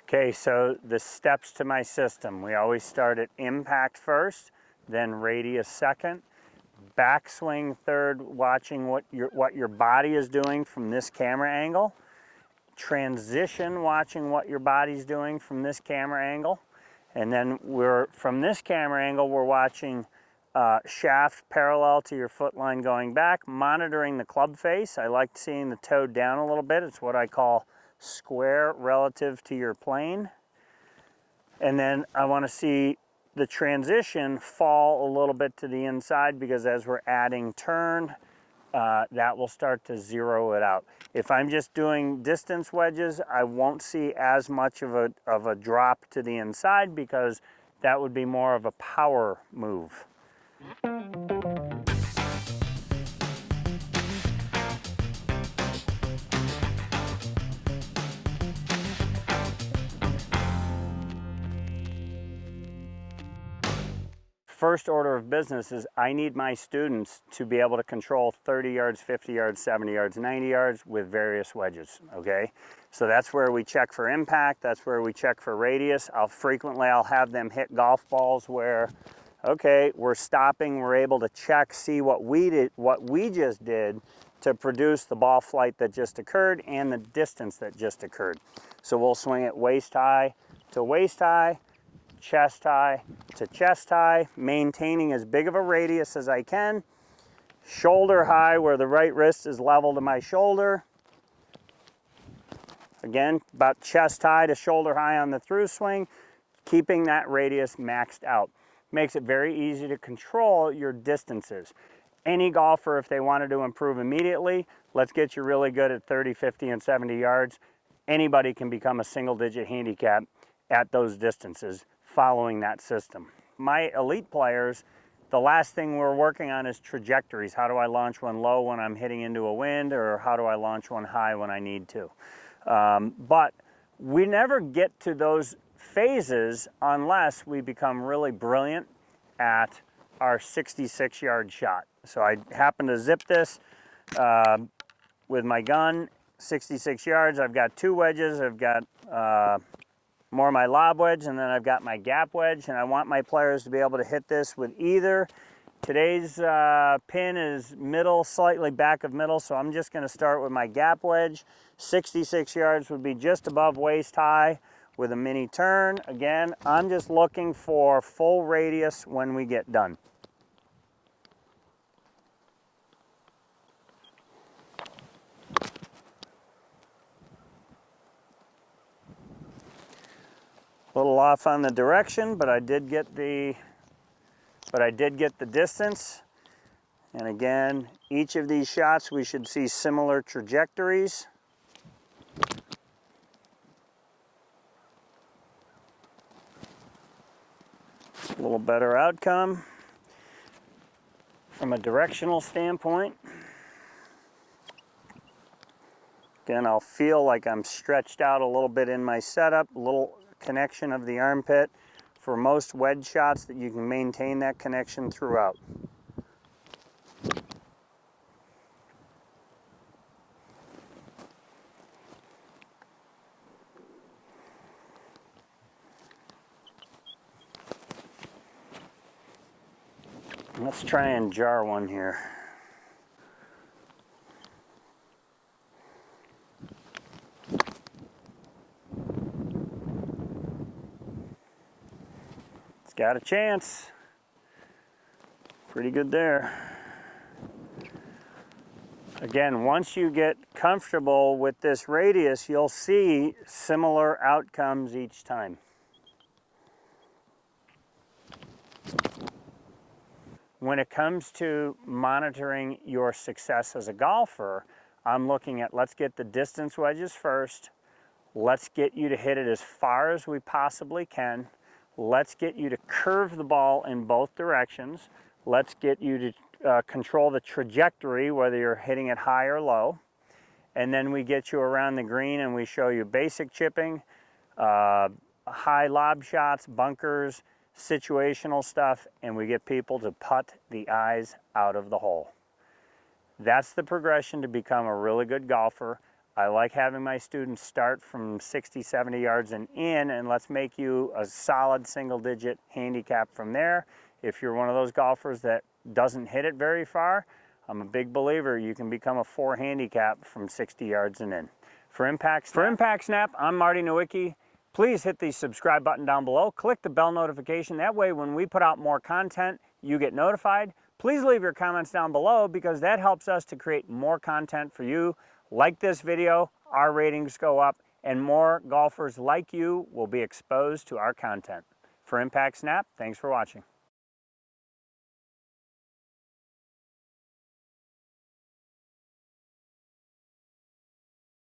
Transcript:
Okay, so the steps to my system. We always start at impact first, then radius second, backswing third, watching what your body is doing from this camera angle, transition, watching what your body's doing from this camera angle, and then from this camera angle, we're watching shaft parallel to your foot line going back, monitoring the club face. I like seeing the toe down a little bit. It's what I call square relative to your plane. And then I want to see the transition fall a little bit to the inside, because as we're adding turn, that will start to zero it out. If I'm just doing distance wedges, I won't see as much of a drop to the inside, because that would be more of a power move. First order of business is I need my students to be able to control 30 yards, 50 yards, 70 yards, 90 yards with various wedges, okay? So that's where we check for impact, that's where we check for radius. I'll have them hit golf balls where, okay, we're stopping, we're able to check, see what we just did to produce the ball flight that just occurred and the distance that just occurred. So we'll swing it waist high to waist high, chest high to chest high, maintaining as big of a radius as I can, shoulder high where the right wrist is level to my shoulder. Again, about chest high to shoulder high on the through swing, keeping that radius maxed out. Makes it very easy to control your distances. Any golfer, if they wanted to improve immediately, let's get you really good at 30, 50, and 70 yards. Anybody can become a single-digit handicap at those distances following that system. My elite players, the last thing we're working on is trajectories. How do I launch one low when I'm hitting into a wind, or how do I launch one high when I need to? But we never get to those phases unless we become really brilliant at our 66-yard shot. So I happen to zip this with my gun, 66 yards. I've got two wedges. I've got more of my lob wedge, and then I've got my gap wedge, and I want my players to be able to hit this with either. Today's pin is middle, slightly back of middle, so I'm just going to start with my gap wedge. 66 yards would be just above waist high with a mini turn. Again, I'm just looking for full radius when we get done. A little off on the direction, but I did get the distance. And again, each of these shots we should see similar trajectories. A little better outcome from a directional standpoint. Again, I'll feel like I'm stretched out a little bit in my setup, a little connection of the armpit. For most wedge shots, that you can maintain that connection throughout. Let's try and jar one here. It's got a chance. Pretty good there. Again, once you get comfortable with this radius, you'll see similar outcomes each time. When it comes to monitoring your success as a golfer, I'm looking at, let's get the distance wedges first. Let's get you to hit it as far as we possibly can. Let's get you to curve the ball in both directions. Let's get you to control the trajectory, whether you're hitting it high or low. And then we get you around the green and we show you basic chipping, high lob shots, bunkers, situational stuff, and we get people to putt the eyes out of the hole. That's the progression to become a really good golfer. I like having my students start from 60, 70 yards and in, and let's make you a solid single-digit handicap from there. If you're one of those golfers that doesn't hit it very far, I'm a big believer you can become a 4 handicap from 60 yards and in. For Impact Snap, I'm Marty Nowicki. Please hit the subscribe button down below. Click the bell notification. That way when we put out more content, you get notified. Please leave your comments down below because that helps us to create more content for you. Like this video, our ratings go up, and more golfers like you will be exposed to our content. For Impact Snap, thanks for watching.